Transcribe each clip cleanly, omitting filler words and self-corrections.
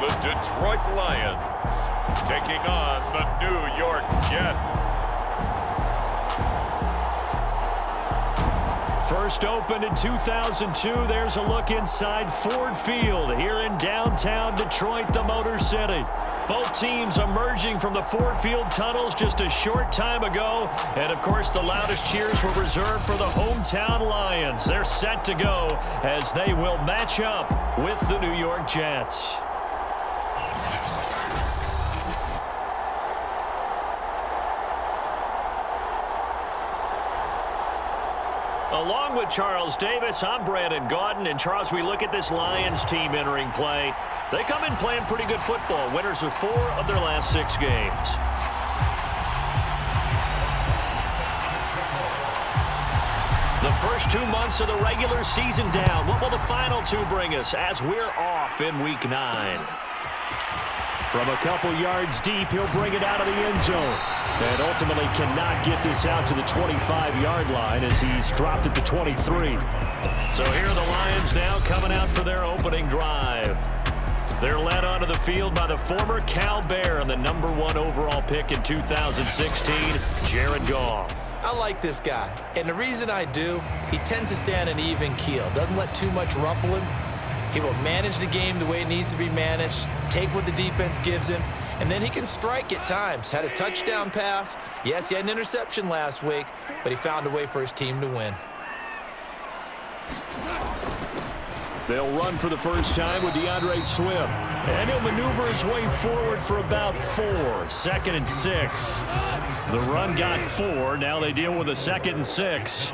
the Detroit Lions taking on the New York Jets. First opened in 2002, there's a look inside Ford Field here in downtown Detroit, the Motor City. Both teams emerging from the Ford Field tunnels just a short time ago. And, of course, the loudest cheers were reserved for the hometown Lions. They're set to go as they will match up with the New York Jets. Along with Charles Davis, I'm Brandon Gaudin. And, Charles, we look at this Lions team entering play. They come in playing pretty good football. Winners of 4 of their last 6 games. The first 2 months of the regular season down. What will the final 2 bring us as we're off in Week 9? From a couple yards deep, he'll bring it out of the end zone. And ultimately cannot get this out to the 25-yard line as he's dropped at the 23. So here are the Lions now coming out for their opening drive. They're led onto the field by the former Cal Bear and the #1 overall pick in 2016, Jared Goff. I like this guy, and the reason I do, he tends to stand an even keel, doesn't let too much ruffle him. He will manage the game the way it needs to be managed, take what the defense gives him, and then he can strike at times. Had a touchdown pass. Yes, he had an interception last week, but he found a way for his team to win. They'll run for the first time with DeAndre Swift. And he'll maneuver his way forward for about 4. 2nd and 6. The run got 4. Now they deal with a 2nd and 6.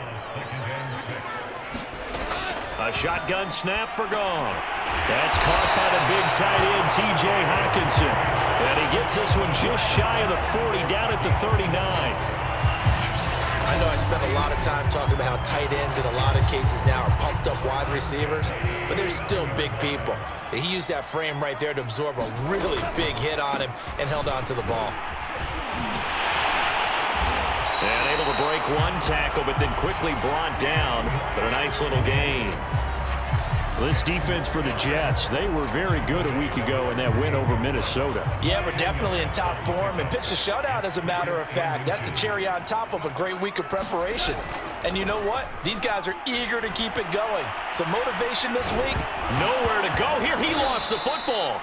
A shotgun snap for Goff. That's caught by the big tight end, T.J. Hockenson. And he gets this one just shy of the 40, down at the 39. I know I spent a lot of time talking about how tight ends in a lot of cases now are pumped up wide receivers, but they're still big people. He used that frame right there to absorb a really big hit on him and held on to the ball. And able to break 1 tackle, but then quickly brought down. But a nice little gain. This defense for the Jets, they were very good a week ago in that win over Minnesota. Yeah, we're definitely in top form and pitched a shutout, as a matter of fact. That's the cherry on top of a great week of preparation. And you know what? These guys are eager to keep it going. Some motivation this week. Nowhere to go here. He lost the football.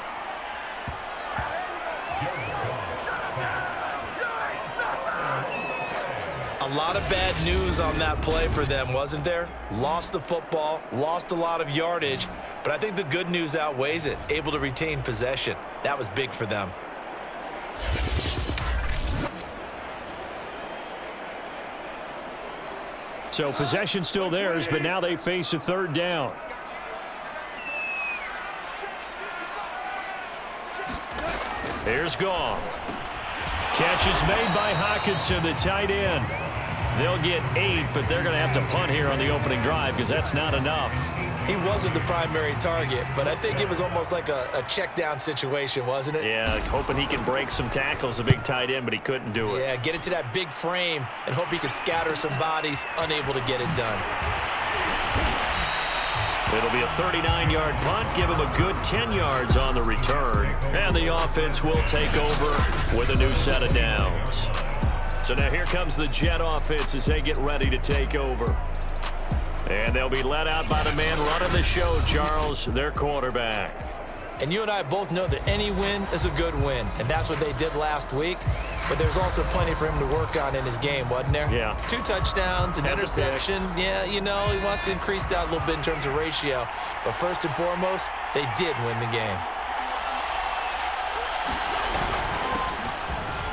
A lot of bad news on that play for them, wasn't there? Lost the football, lost a lot of yardage, but I think the good news outweighs it. Able to retain possession. That was big for them. So possession still theirs, but now they face a 3rd down. Here's Goff. Catch is made by Hockenson, the tight end. They'll get 8, but they're going to have to punt here on the opening drive because that's not enough. He wasn't the primary target, but I think it was almost like a check down situation, wasn't it? Yeah, hoping he can break some tackles, a big tight end, but he couldn't do it. Yeah, get into that big frame and hope he could scatter some bodies, unable to get it done. It'll be a 39-yard punt, give him a good 10 yards on the return. And the offense will take over with a new set of downs. So now here comes the Jet offense as they get ready to take over. And they'll be led out by the man running the show, Charles, their quarterback. And you and I both know that any win is a good win, and that's what they did last week. But there's also plenty for him to work on in his game, wasn't there? Yeah. 2 touchdowns, an interception. Yeah, you know, he wants to increase that a little bit in terms of ratio. But first and foremost, they did win the game.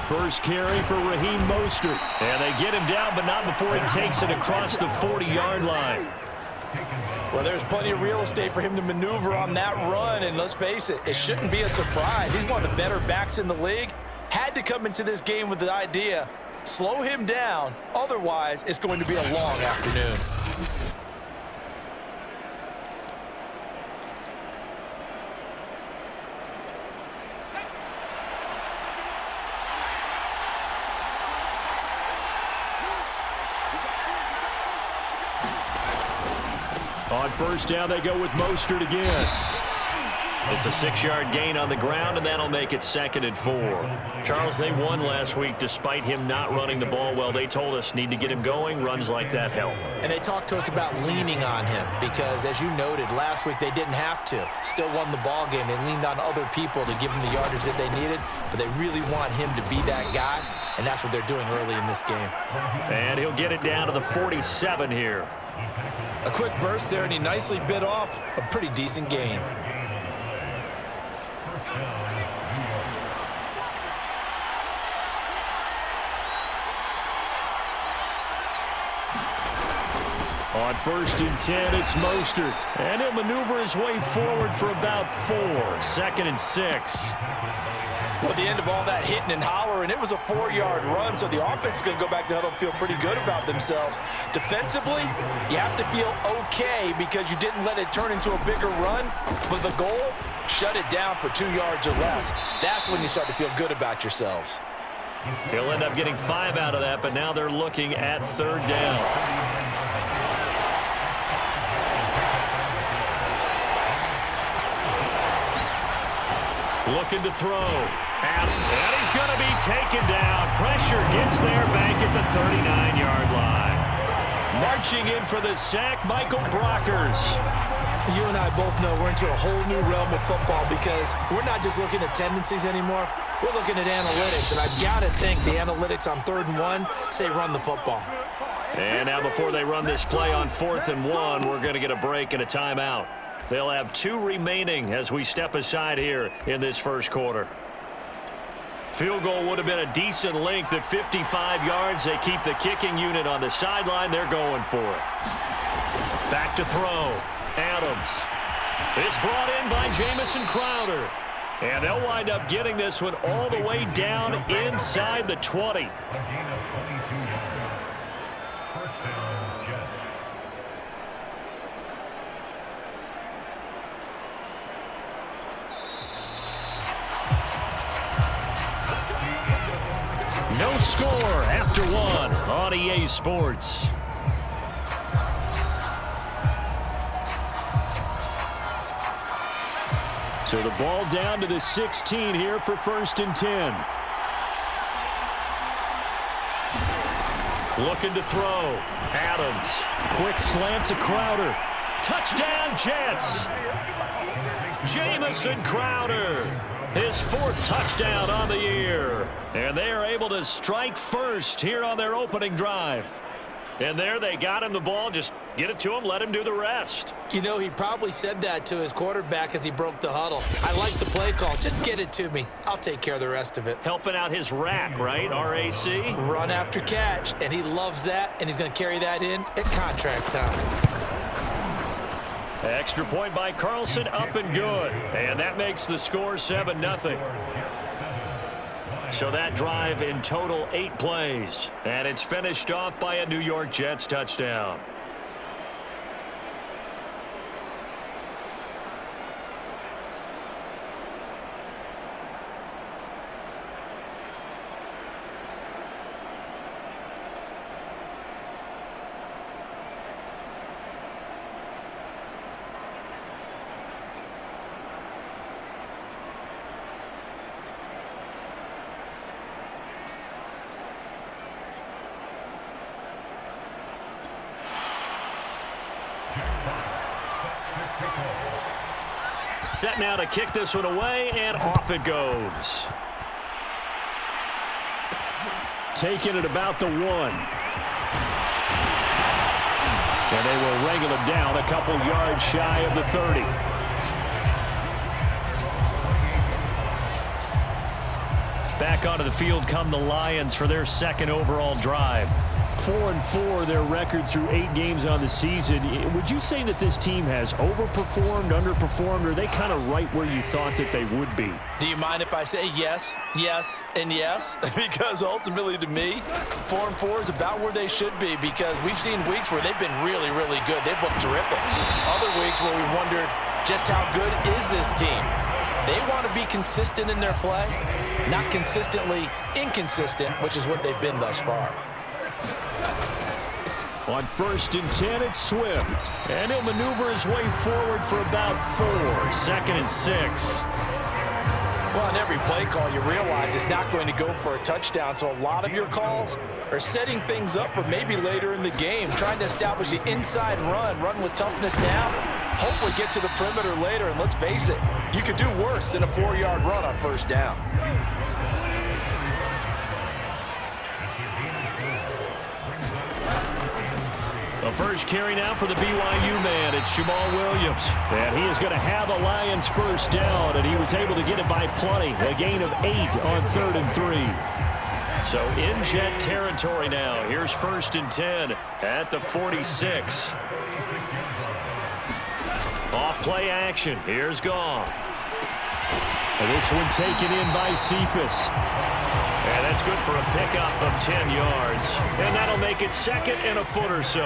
First carry for Raheem Mostert. And they get him down, but not before he takes it across the 40-yard line. Well, there's plenty of real estate for him to maneuver on that run, and let's face it, it shouldn't be a surprise. He's one of the better backs in the league. Had to come into this game with the idea, slow him down, otherwise it's going to be a long afternoon. On first down, they go with Mostert again. It's a 6-yard gain on the ground, and that'll make it 2nd and 4. Charles, they won last week despite him not running the ball well. They told us need to get him going. Runs like that help. And they talked to us about leaning on him because, as you noted, last week they didn't have to. Still won the ball game. They leaned on other people to give them the yardage that they needed, but they really want him to be that guy, and that's what they're doing early in this game. And he'll get it down to the 47 here. A quick burst there, and he nicely bit off a pretty decent gain. On 1st and 10, it's Mostert. And he'll maneuver his way forward for about 4. 2nd and 6. Well, at the end of all that hitting and hollering, it was a 4-yard run, so the offense is going to go back to huddle and feel pretty good about themselves. Defensively, you have to feel okay because you didn't let it turn into a bigger run, but the goal, shut it down for 2 yards or less. That's when you start to feel good about yourselves. He'll end up getting 5 out of that, but now they're looking at 3rd down. Looking to throw. And he's going to be taken down. Pressure gets there back at the 39-yard line. Marching in for the sack, Michael Brockers. You and I both know we're into a whole new realm of football because we're not just looking at tendencies anymore. We're looking at analytics, and I've got to think the analytics on 3rd and 1 say run the football. And now before they run this play on 4th and 1, we're going to get a break and a timeout. They'll have 2 remaining as we step aside here in this first quarter. Field goal would have been a decent length at 55 yards. They keep the kicking unit on the sideline. They're going for it. Back to throw. Adams. It's brought in by Jamison Crowder. And they'll wind up getting this one all the way down inside the 20. No score after 1 on EA Sports. So the ball down to the 16 here for 1st and 10. Looking to throw. Adams. Quick slant to Crowder. Touchdown, Jets. Jamison Crowder. His 4th touchdown on the year. And they are able to strike first here on their opening drive. And there they got him the ball. Just get it to him, let him do the rest. You know, he probably said that to his quarterback as he broke the huddle. I like the play call. Just get it to me. I'll take care of the rest of it. Helping out his rack, right? R-A-C? Run after catch. And he loves that, and he's going to carry that in at contract time. Extra point by Carlson, up and good. And that makes the score 7-0. So that drive in total 8 plays. And it's finished off by a New York Jets touchdown. Set now to kick this one away, and off it goes. Taking it about the 1. And they will wrangle him down a couple yards shy of the 30. Back onto the field come the Lions for their 2nd overall drive. 4-4 their record through 8 games on the season. Would you say that this team has overperformed, underperformed, or are they kind of right where you thought that they would be? Do you mind if I say yes, yes, and yes? Because ultimately to me, 4-4 is about where they should be because we've seen weeks where they've been really, really good. They've looked terrific. Other weeks where we wondered just how good is this team? They want to be consistent in their play, not consistently inconsistent, which is what they've been thus far. On 1st and 10, it's Swift. And he'll maneuver his way forward for about 4. 2nd and 6. Well, on every play call, you realize it's not going to go for a touchdown, so a lot of your calls are setting things up for maybe later in the game, trying to establish the inside run with toughness now, hopefully get to the perimeter later, and let's face it, you could do worse than a 4-yard run on 1st down. The first carry now for the BYU man. It's Jamal Williams. And he is going to have the Lions 1st down, and he was able to get it by plenty. A gain of 8 on 3rd and 3. So in jet territory now. Here's 1st and 10 at the 46. Off play action. Here's Goff. And this one taken in by Cephas. And that's good for a pickup of 10 yards. And that'll make it 2nd and a foot or so.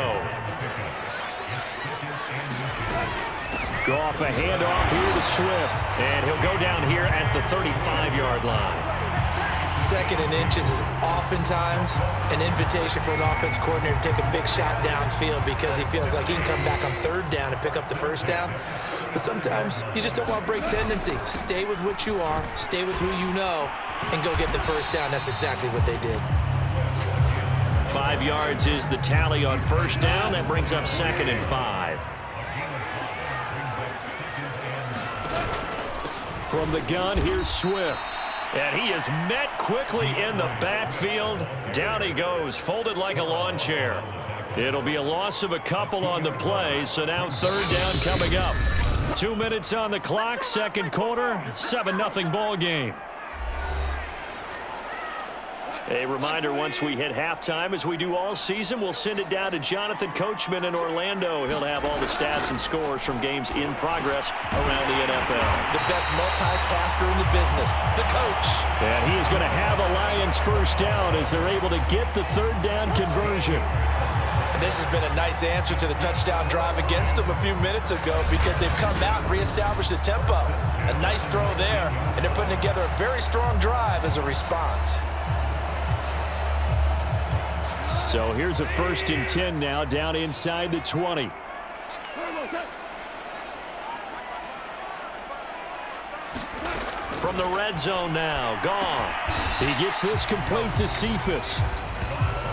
Goff, a handoff here to Swift. And he'll go down here at the 35-yard line. 2nd and inches is oftentimes an invitation for an offense coordinator to take a big shot downfield because he feels like he can come back on 3rd down and pick up the 1st down. But sometimes you just don't want to break tendency. Stay with what you are, stay with who you know, and go get the 1st down. That's exactly what they did. 5 yards is the tally on 1st down. That brings up 2nd and 5. From the gun, here's Swift. And he is met quickly in the backfield. Down he goes, folded like a lawn chair. It'll be a loss of a couple on the play, so now 3rd down coming up. 2 minutes on the clock, 2nd quarter, 7-0 ball game. A reminder, once we hit halftime, as we do all season, we'll send it down to Jonathan Coachman in Orlando. He'll have all the stats and scores from games in progress around the NFL. The best multitasker in the business, the coach. And he is going to have a Lions 1st down as they're able to get the 3rd down conversion. And this has been a nice answer to the touchdown drive against them a few minutes ago because they've come out and reestablished the tempo. A nice throw there, and they're putting together a very strong drive as a response. So here's a 1st and 10 now, down inside the 20. From the red zone now, Goff. He gets this complete to Cephas.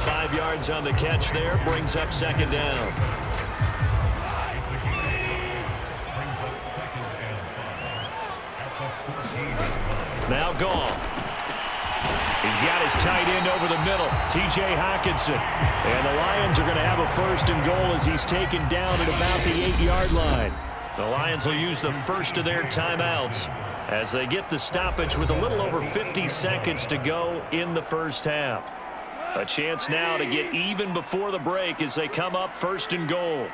5 yards on the catch there, brings up 2nd down. Now Goff. He's got his tight end over the middle, T.J. Hockenson. And the Lions are going to have a 1st and goal as he's taken down at about the 8-yard line. The Lions will use the first of their timeouts as they get the stoppage with a little over 50 seconds to go in the 1st half. A chance now to get even before the break as they come up 1st and goal.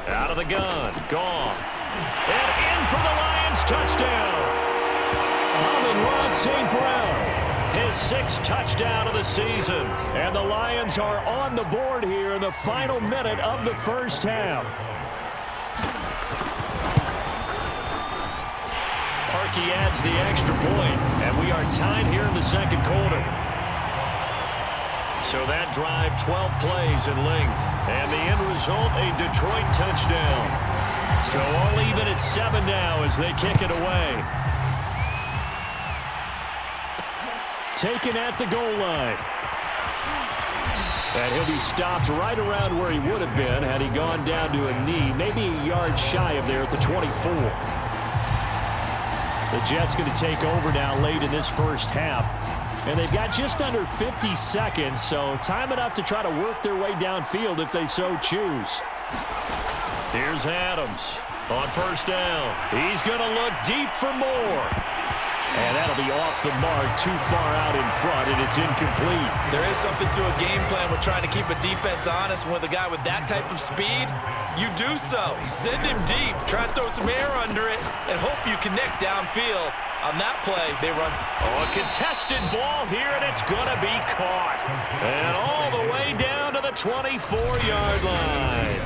Out of the gun, Goff. And in for the Lions touchdown. Amon-Ra St. Brown, his 6th touchdown of the season. And the Lions are on the board here in the final minute of the 1st half. Parkey adds the extra point, and we are tied here in the 2nd quarter. So that drive, 12 plays in length, and the end result, a Detroit touchdown. So all even at 7 now as they kick it away. Taken at the goal line. And he'll be stopped right around where he would have been had he gone down to a knee, maybe a yard shy of there at the 24. The Jets going to take over now late in this 1st half. And they've got just under 50 seconds, so time enough to try to work their way downfield if they so choose. Here's Adams on 1st down. He's going to look deep for more. And that'll be off the mark, too far out in front, and it's incomplete. There is something to a game plan with trying to keep a defense honest. With a guy with that type of speed, you do so. Send him deep, try and throw some air under it, and hope you connect downfield. On that play, they run. Oh, a contested ball here, and it's going to be caught. And all the way down to the 24-yard line.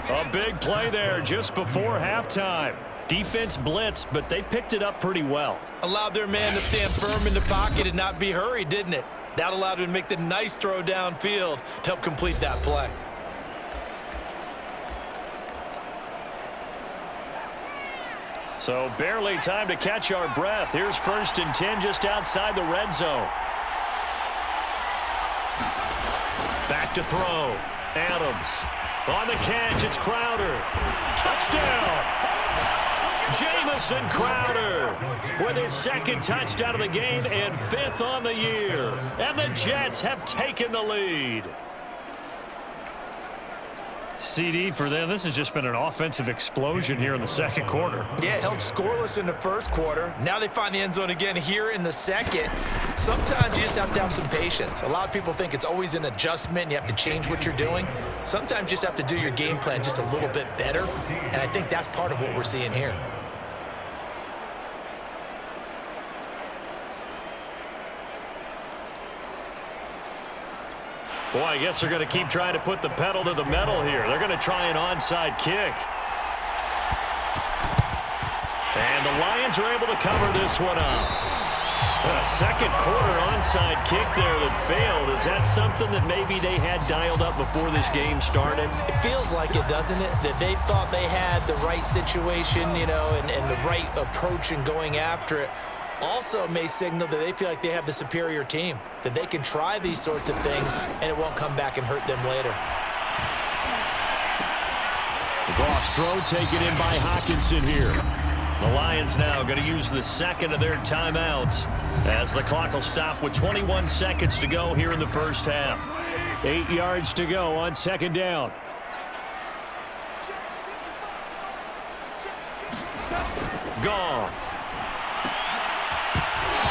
A big play there just before halftime. Defense blitzed, but they picked it up pretty well. Allowed their man to stand firm in the pocket and not be hurried, didn't it? That allowed him to make the nice throw downfield to help complete that play. So barely time to catch our breath. Here's 1st and 10 just outside the red zone. Back to throw. Adams. On the catch, it's Crowder. Touchdown! Jamison Crowder with his 2nd touchdown of the game and 5th on the year. And the Jets have taken the lead. CD for them, this has just been an offensive explosion here in the 2nd quarter. Yeah, held scoreless in the 1st quarter. Now they find the end zone again here in the 2nd. Sometimes you just have to have some patience. A lot of people think it's always an adjustment and you have to change what you're doing. Sometimes you just have to do your game plan just a little bit better, and I think that's part of what we're seeing here. Boy, I guess they're going to keep trying to put the pedal to the metal here. They're going to try an onside kick. And the Lions are able to cover this one up. A 2nd quarter onside kick there that failed. Is that something that maybe they had dialed up before this game started? It feels like it, doesn't it? That they thought they had the right situation, you know, and the right approach in going after it. Also may signal that they feel like they have the superior team, that they can try these sorts of things and it won't come back and hurt them later. Goff's throw taken in by Hockenson here. The Lions now going to use the 2nd of their timeouts as the clock will stop with 21 seconds to go here in the 1st half. 8 yards to go on 2nd down. Goff.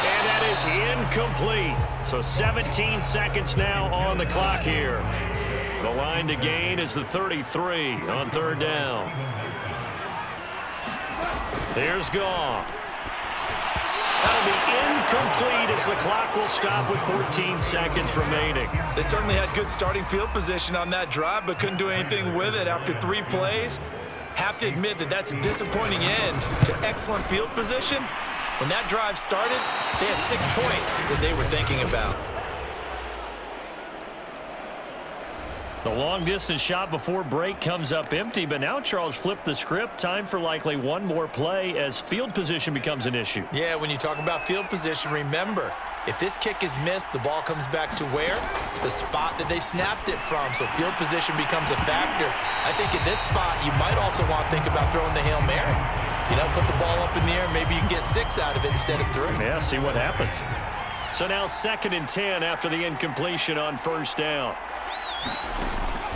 And that is incomplete. So 17 seconds now on the clock here. The line to gain is the 33 on 3rd down. Here's Goff. That'll be incomplete as the clock will stop with 14 seconds remaining. They certainly had good starting field position on that drive, but couldn't do anything with it after 3 plays. Have to admit that that's a disappointing end to excellent field position. When that drive started, they had 6 points that they were thinking about. The long-distance shot before break comes up empty, but now Charles flipped the script. Time for likely one more play as field position becomes an issue. Yeah, when you talk about field position, remember, if this kick is missed, the ball comes back to where? The spot that they snapped it from. So field position becomes a factor. I think in this spot, you might also want to think about throwing the Hail Mary. You know, put the ball up in the air, maybe you can get 6 out of it instead of 3. Yeah, see what happens. So now 2nd and 10 after the incompletion on 1st down.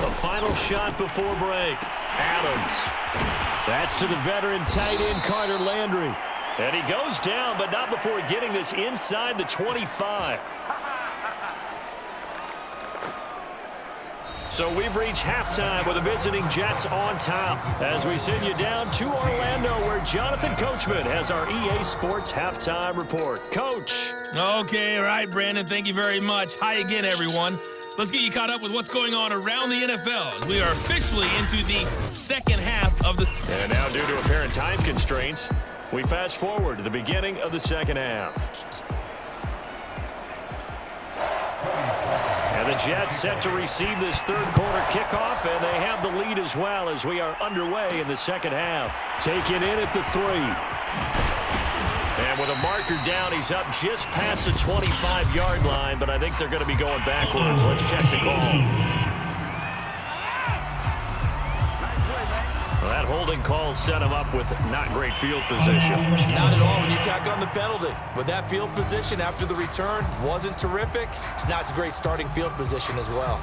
The final shot before break. Adams. That's to the veteran tight end Carter Landry. And he goes down, but not before getting this inside the 25. So we've reached halftime with the visiting Jets on top as we send you down to Orlando where Jonathan Coachman has our EA Sports halftime report. Coach. Okay, all right, Brandon, thank you very much. Hi again, everyone. Let's get you caught up with what's going on around the NFL. We are officially into the 2nd half of the... And now due to apparent time constraints, we fast forward to the beginning of the 2nd half. And the Jets set to receive this 3rd quarter kickoff, and they have the lead as well as we are underway in the 2nd half. Taken in at the 3. And with a marker down, he's up just past the 25-yard line, but I think they're going to be going backwards. Let's check the call. Well, that holding call set him up with not great field position. Not at all when you tack on the penalty. With that field position after the return wasn't terrific. It's not a great starting field position as well.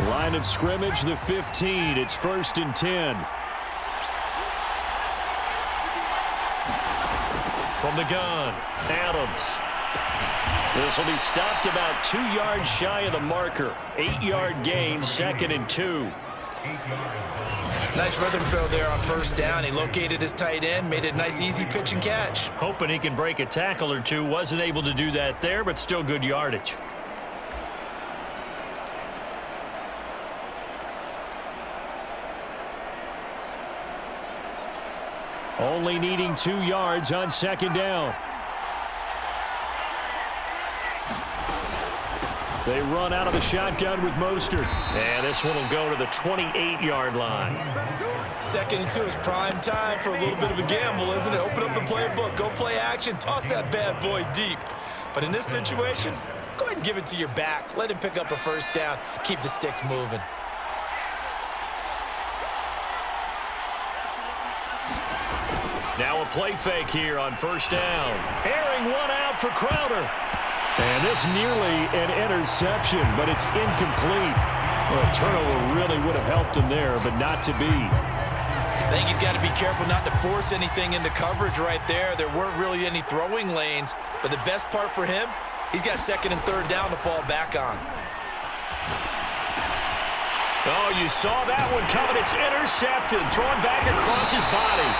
Line of scrimmage, the 15. It's 1st and 10. From the gun, Adams. This will be stopped about 2 yards shy of the marker. 8-yard gain, 2nd and 2. Nice rhythm throw there on 1st down. He located his tight end, made it a nice, easy pitch and catch. Hoping he can break a tackle or two. Wasn't able to do that there, but still good yardage. Only needing 2 yards on 2nd down. They run out of the shotgun with Mostert. And this one will go to the 28-yard line. 2nd and 2 is prime time for a little bit of a gamble, isn't it? Open up the playbook, go play action, toss that bad boy deep. But in this situation, go ahead and give it to your back. Let him pick up a first down. Keep the sticks moving. Now a play fake here on first down. Airing one out for Crowder. And this nearly an interception, but it's incomplete. Well, a turnover really would have helped him there, but not to be. I think he's got to be careful not to force anything into coverage right there. There weren't really any throwing lanes, but the best part for him, he's got 2nd and 3rd down to fall back on. Oh, you saw that one coming. It's intercepted, thrown back across his body.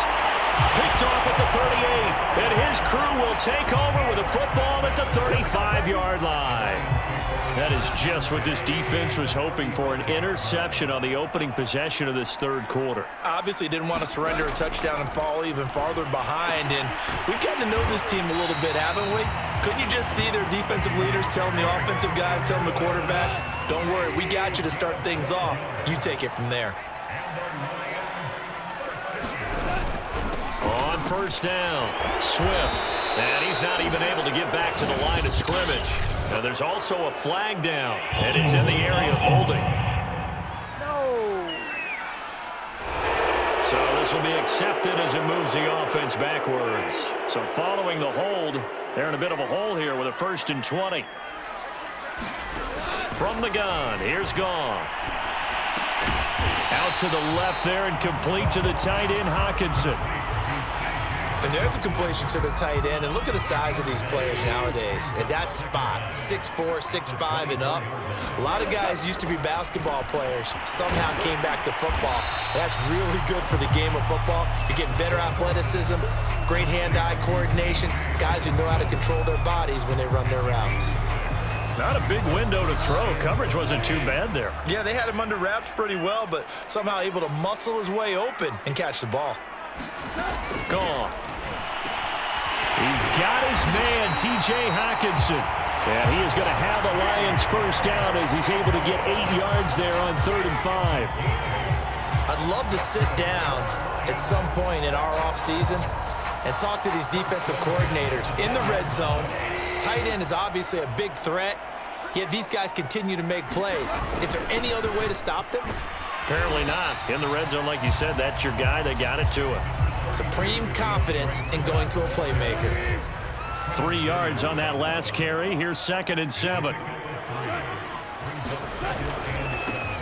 Picked off at the 38, and his crew will take over with a football at the 35-yard line. That is just what this defense was hoping for, an interception on the opening possession of this 3rd quarter. Obviously didn't want to surrender a touchdown and fall even farther behind, and we've gotten to know this team a little bit, haven't we? Couldn't you just see their defensive leaders telling the offensive guys, telling the quarterback, don't worry, we got you to start things off. You take it from there. On first down, Swift. And he's not even able to get back to the line of scrimmage. Now there's also a flag down, and it's in the area of holding. So this will be accepted as it moves the offense backwards. So following the hold, they're in a bit of a hole here with a 1st and 20. From the gun, here's Goff. Out to the left there and complete to the tight end, Hockenson. And there's a completion to the tight end. And look at the size of these players nowadays. At that spot, 6'4", 6'5", and up. A lot of guys used to be basketball players, somehow came back to football. And that's really good for the game of football. You're getting better athleticism, great hand-eye coordination, guys who know how to control their bodies when they run their routes. Not a big window to throw. Coverage wasn't too bad there. Yeah, they had him under wraps pretty well, but somehow able to muscle his way open and catch the ball. Gone. He's got his man, T.J. Hockenson. And he is going to have the Lions first down as he's able to get 8 yards there on 3rd and 5. I'd love to sit down at some point in our offseason and talk to these defensive coordinators in the red zone. Tight end is obviously a big threat, yet these guys continue to make plays. Is there any other way to stop them? Apparently not. In the red zone, like you said, that's your guy. They got it to him. Supreme confidence in going to a playmaker. 3 yards on that last carry. Here's 2nd and 7.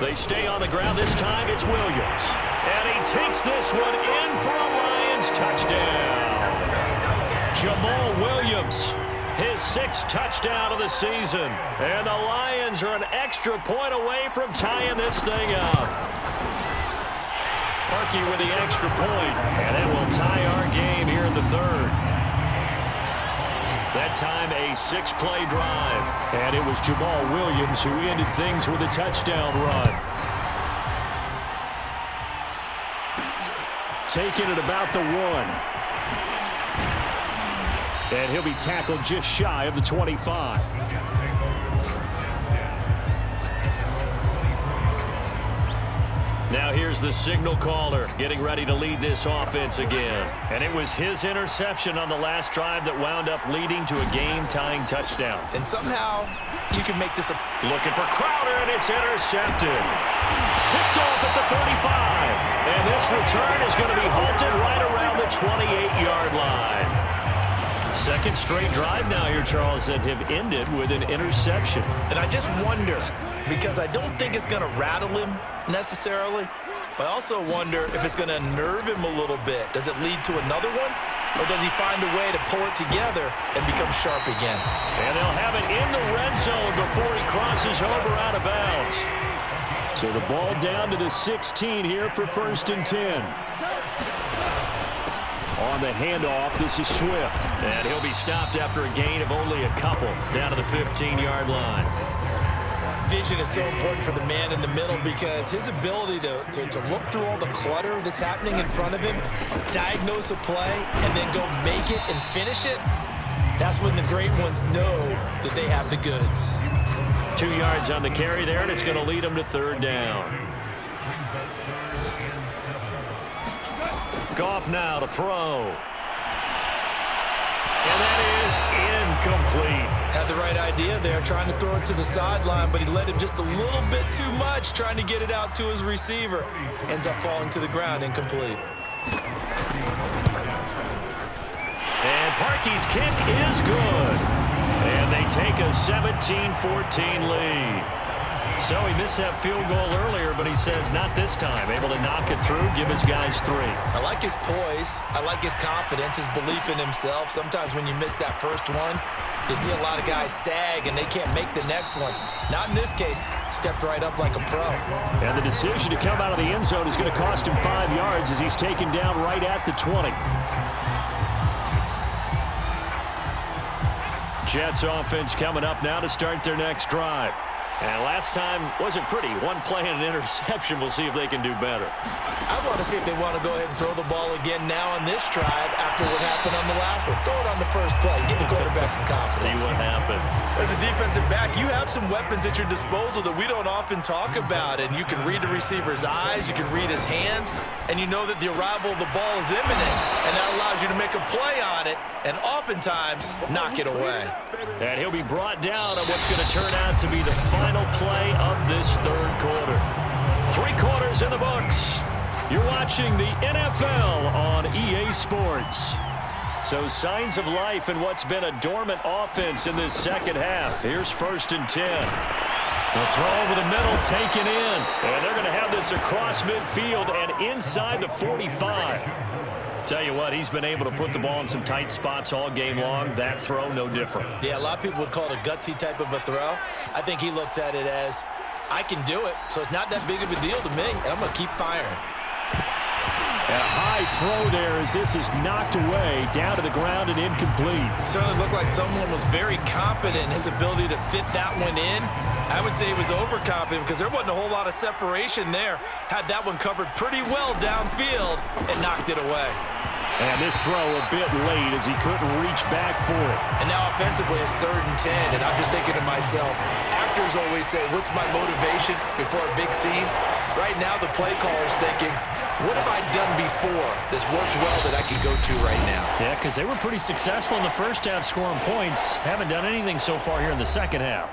They stay on the ground this time. It's Williams. And he takes this one in for a Lions touchdown. Jamal Williams, his 6th touchdown of the season. And the Lions are an extra point away from tying this thing up. Parkey with the extra point, and it will tie our game here in the 3rd. That time a 6-play drive, and it was Jamal Williams who ended things with a touchdown run. Taking it about the 1. And he'll be tackled just shy of the 25. Now here's the signal caller getting ready to lead this offense again. And it was his interception on the last drive that wound up leading to a game-tying touchdown. And somehow you can make this a... Looking for Crowder, and it's intercepted. Picked off at the 35. And this return is going to be halted right around the 28-yard line. 2nd straight drive now here, Charles, that have ended with an interception. And I just wonder, because I don't think it's going to rattle him necessarily, but I also wonder if it's going to nerve him a little bit. Does it lead to another one, or does he find a way to pull it together and become sharp again? And they'll have it in the red zone before he crosses over out of bounds. So the ball down to the 16 here for 1st and 10. On the handoff, this is Swift. And he'll be stopped after a gain of only a couple down to the 15-yard line. Vision is so important for the man in the middle because his ability to look through all the clutter that's happening in front of him, diagnose a play, and then go make it and finish it, that's when the great ones know that they have the goods. 2 yards on the carry there, and it's going to lead him to third down. Goff now to throw. And that is incomplete. Had the right idea there, trying to throw it to the sideline, but he led him just a little bit too much, trying to get it out to his receiver. Ends up falling to the ground, incomplete. And Parkey's kick is good. And they take a 17-14 lead. So he missed that field goal earlier, but he says not this time. Able to knock it through, give his guys 3. I like his poise. I like his confidence, his belief in himself. Sometimes when you miss that first one, you see a lot of guys sag and they can't make the next one. Not in this case. Stepped right up like a pro. And the decision to come out of the end zone is going to cost him 5 yards as he's taken down right at the 20. Jets offense coming up now to start their next drive. And last time wasn't pretty. 1 play and an interception. We'll see if they can do better. I want to see if they want to go ahead and throw the ball again now on this drive after what happened on the last one. Throw it on the first play. Give the quarterback some confidence. See what happens. As a defensive back, you have some weapons at your disposal that we don't often talk about. And you can read the receiver's eyes. You can read his hands. And you know that the arrival of the ball is imminent. And that allows you to make a play on it and oftentimes knock it away. And he'll be brought down on what's going to turn out to be the final play of this third quarter. 3 quarters in the books. You're watching the NFL on EA Sports. So signs of life in what's been a dormant offense in this second half. Here's 1st and 10. The throw over the middle taken in. And they're going to have this across midfield and inside the 45. Tell you what, he's been able to put the ball in some tight spots all game long. That throw, no different. Yeah, a lot of people would call it a gutsy type of a throw. I think he looks at it as, I can do it, so it's not that big of a deal to me, and I'm going to keep firing. A high throw there as this is knocked away, down to the ground and incomplete. Certainly looked like someone was very confident in his ability to fit that one in. I would say he was overconfident because there wasn't a whole lot of separation there. Had that one covered pretty well downfield and knocked it away. And this throw a bit late as he couldn't reach back for it. And now offensively it's 3rd and 10, and I'm just thinking to myself, actors always say, what's my motivation before a big scene? Right now the play caller's thinking, what have I done before that's worked well that I can go to right now? Yeah, because they were pretty successful in the first half scoring points. Haven't done anything so far here in the second half.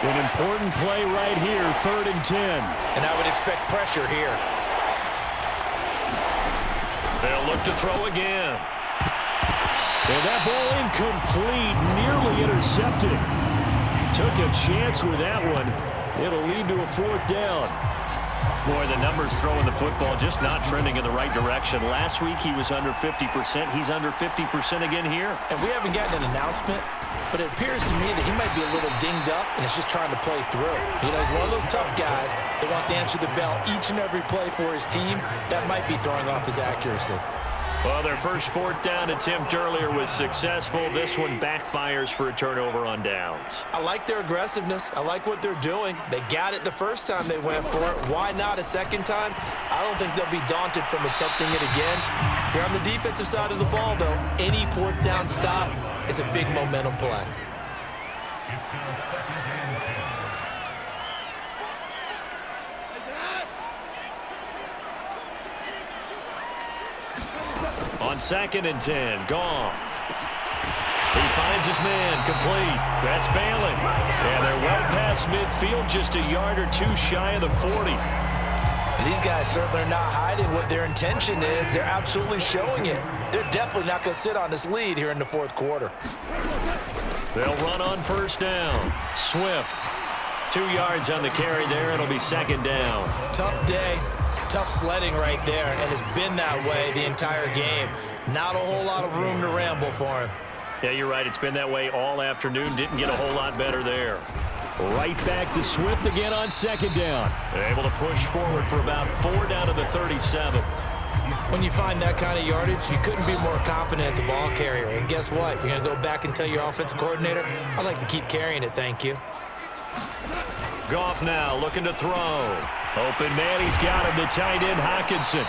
An important play right here, 3rd and 10. And I would expect pressure here. They'll look to throw again. And that ball incomplete, nearly intercepted. Took a chance with that one. It'll lead to a 4th down. Boy, the numbers throwing the football just not trending in the right direction. Last week he was under 50%. He's under 50% again here. And we haven't gotten an announcement, but it appears to me that he might be a little dinged up and is just trying to play through. You know, he's one of those tough guys that wants to answer the bell each and every play for his team. That might be throwing off his accuracy. Well, their first 4th down attempt earlier was successful. This one backfires for a turnover on downs. I like their aggressiveness. I like what they're doing. They got it the first time they went for it. Why not a second time? I don't think they'll be daunted from attempting it again. If you're on the defensive side of the ball, though, any 4th down stop is a big momentum play. On 2nd and 10, Goff. He finds his man, complete. That's Balin. And they're well past midfield, just a yard or 2 shy of the 40. These guys certainly are not hiding what their intention is. They're absolutely showing it. They're definitely not going to sit on this lead here in the 4th quarter. They'll run on 1st down. Swift. 2 yards on the carry there. It'll be 2nd down. Tough day. Tough sledding right there, and it's been that way the entire game. Not a whole lot of room to ramble for him. Yeah, you're right. It's been that way all afternoon. Didn't get a whole lot better there. Right back to Swift again on 2nd down. They're able to push forward for about 4 down to the 37. When you find that kind of yardage, you couldn't be more confident as a ball carrier. And guess what? You're going to go back and tell your offensive coordinator, I'd like to keep carrying it, thank you. Goff now looking to throw. Open man, he's got him, the tight end, Hockenson.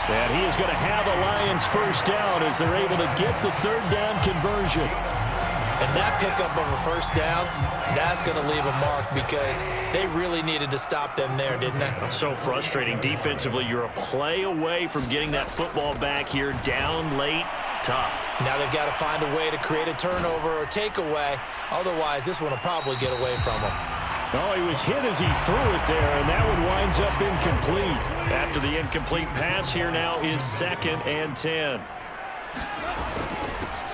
And he is going to have a Lions first down as they're able to get the third down conversion. And that pickup of a first down, that's going to leave a mark because they really needed to stop them there, didn't they? So frustrating. Defensively, you're a play away from getting that football back here down late. Tough. Now they've got to find a way to create a turnover or takeaway. Otherwise, this one will probably get away from them. Oh, he was hit as he threw it there, and that one winds up incomplete. After the incomplete pass, here now is 2nd and 10.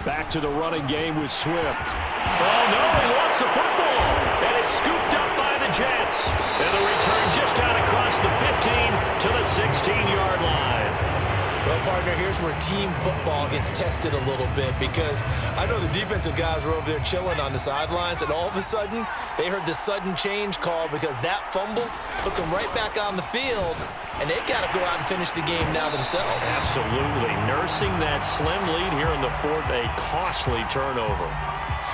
Back to the running game with Swift. Oh, no, he lost the football. And it's scooped up by the Jets. And the return just out across the 15 to the 16-yard line. Well, partner, here's where team football gets tested a little bit because I know the defensive guys were over there chilling on the sidelines, and all of a sudden, they heard the sudden change call because that fumble puts them right back on the field, and they've got to go out and finish the game now themselves. Absolutely. Nursing that slim lead here in the 4th, a costly turnover.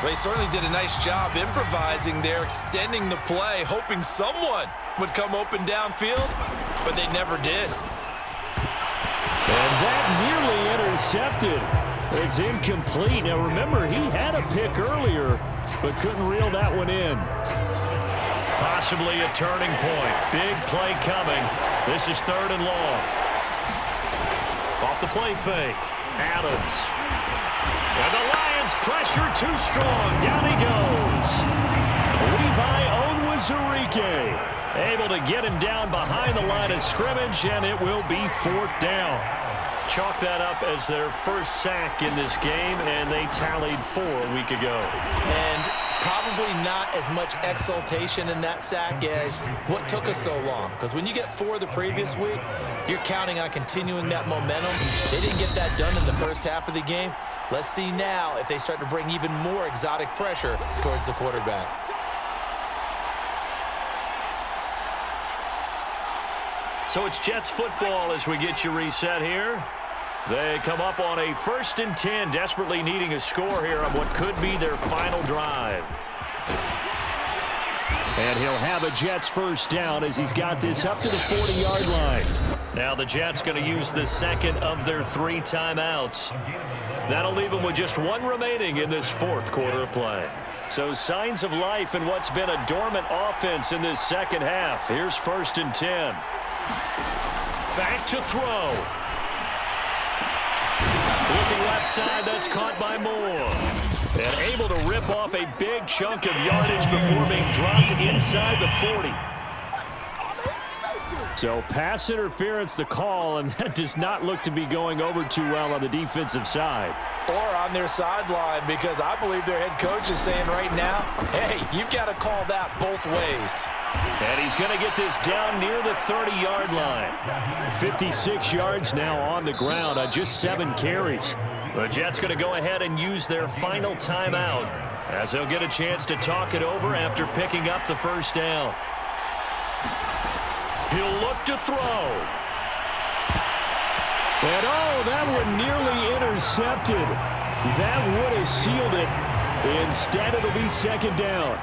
They certainly did a nice job improvising there, extending the play, hoping someone would come open downfield, but they never did. And that nearly intercepted. It's incomplete. Now, remember, he had a pick earlier, but couldn't reel that one in. Possibly a turning point. Big play coming. This is 3rd and long. Off the play fake. Adams. And the Lions pressure too strong. Down he goes. Levi Onwuzurike able to get him down behind the line of scrimmage, and it will be 4th down. Chalk that up as their first sack in this game, and they tallied 4 a week ago. And probably not as much exultation in that sack as what took us so long. Because when you get 4 the previous week, you're counting on continuing that momentum. They didn't get that done in the first half of the game. Let's see now if they start to bring even more exotic pressure towards the quarterback. So it's Jets football as we get you reset here. They come up on a 1st and 10, desperately needing a score here on what could be their final drive. And he'll have a Jets first down as he's got this up to the 40-yard line. Now the Jets going to use the 2nd of their 3 timeouts. That'll leave them with just 1 remaining in this 4th quarter of play. So signs of life in what's been a dormant offense in this 2nd half. Here's 1st and 10. Back to throw. Looking left side, that's caught by Moore. And able to rip off a big chunk of yardage before being dropped inside the 40. So pass interference the call, and that does not look to be going over too well on the defensive side. Or on their sideline, because I believe their head coach is saying right now, hey, you've got to call that both ways. And he's going to get this down near the 30-yard line. 56 yards now on the ground on just 7 carries. The Jets going to go ahead and use their final timeout as they'll get a chance to talk it over after picking up the first down. He'll look to throw. And oh, that one nearly intercepted. That would have sealed it. Instead, it'll be 2nd down.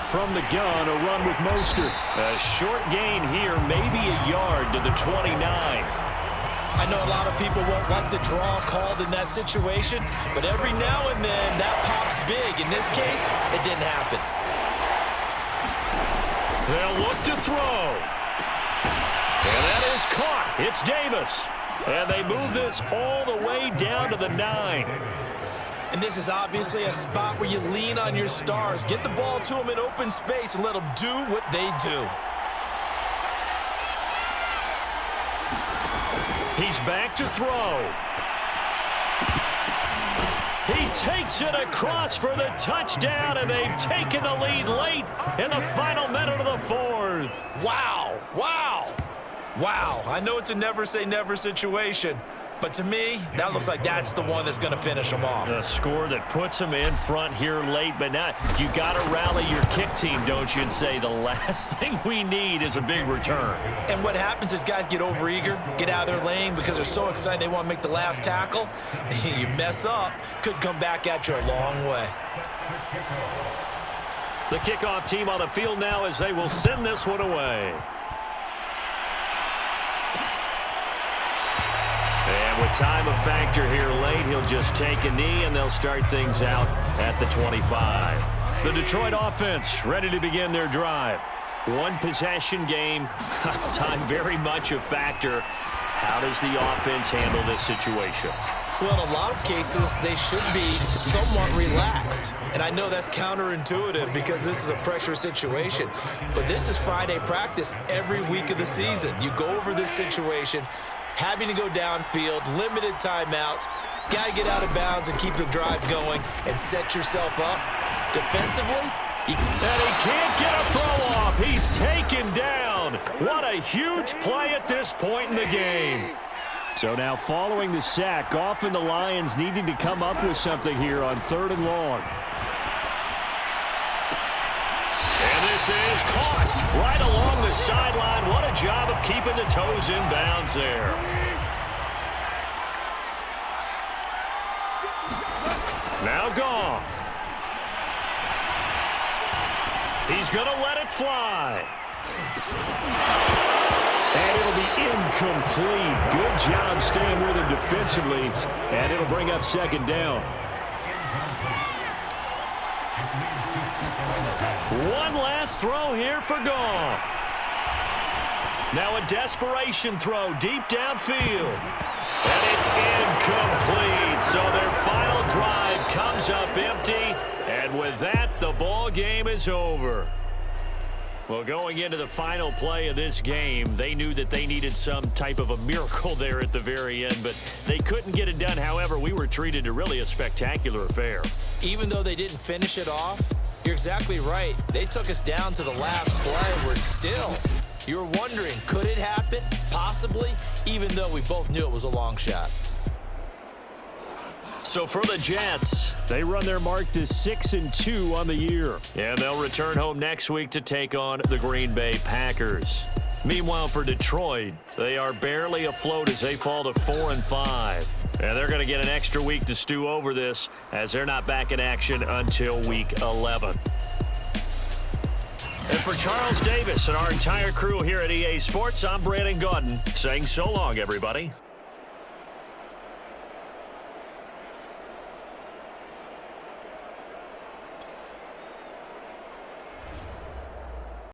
From the gun, a run with Mostert. A short gain here, maybe a yard to the 29. I know a lot of people won't like the draw called in that situation, but every now and then that pops big. In this case, it didn't happen. They'll look to throw. And that is caught. It's Davis. And they move this all the way down to the 9. And this is obviously a spot where you lean on your stars. Get the ball to them in open space and let them do what they do. He's back to throw. He takes it across for the touchdown, and they've taken the lead late in the final minute of the 4th. Wow, wow, wow. I know it's a never say never situation, but to me, that looks like that's the one that's going to finish them off. The score that puts them in front here late, but now you got to rally your kick team, don't you, and say the last thing we need is a big return. And what happens is guys get overeager, get out of their lane because they're so excited they want to make the last tackle. You mess up, could come back at you a long way. The kickoff team on the field now as they will send this one away. And with time a factor here late, he'll just take a knee and they'll start things out at the 25. The Detroit offense ready to begin their drive. One possession game, time very much a factor. How does the offense handle this situation? Well, in a lot of cases, they should be somewhat relaxed. And I know that's counterintuitive because this is a pressure situation. But this is Friday practice every week of the season. You go over this situation, having to go downfield, limited timeouts, got to get out of bounds and keep the drive going and set yourself up. Defensively, and he can't get a throw off. He's taken down. What a huge play at this point in the game. So now following the sack, often the Lions needing to come up with something here on 3rd and long. And this is caught right along the sideline. What a job of keeping the toes in bounds there. Now Goff. He's going to let it fly. And it'll be incomplete. Good job staying with him defensively. And it'll bring up 2nd down. One last throw here for Goff. Now a desperation throw deep downfield. And it's incomplete. So their final drive comes up empty. And with that, the ball game is over. Well, going into the final play of this game, they knew that they needed some type of a miracle there at the very end, but they couldn't get it done. However, we were treated to really a spectacular affair. Even though they didn't finish it off, you're exactly right. They took us down to the last play. We're still, you're wondering, could it happen? Possibly, even though we both knew it was a long shot. So for the Jets, they run their mark to 6-2 on the year. And they'll return home next week to take on the Green Bay Packers. Meanwhile, for Detroit, they are barely afloat as they fall to 4-5. And they're going to get an extra week to stew over this as they're not back in action until week 11. And for Charles Davis and our entire crew here at EA Sports, I'm Brandon Gaudin saying so long, everybody.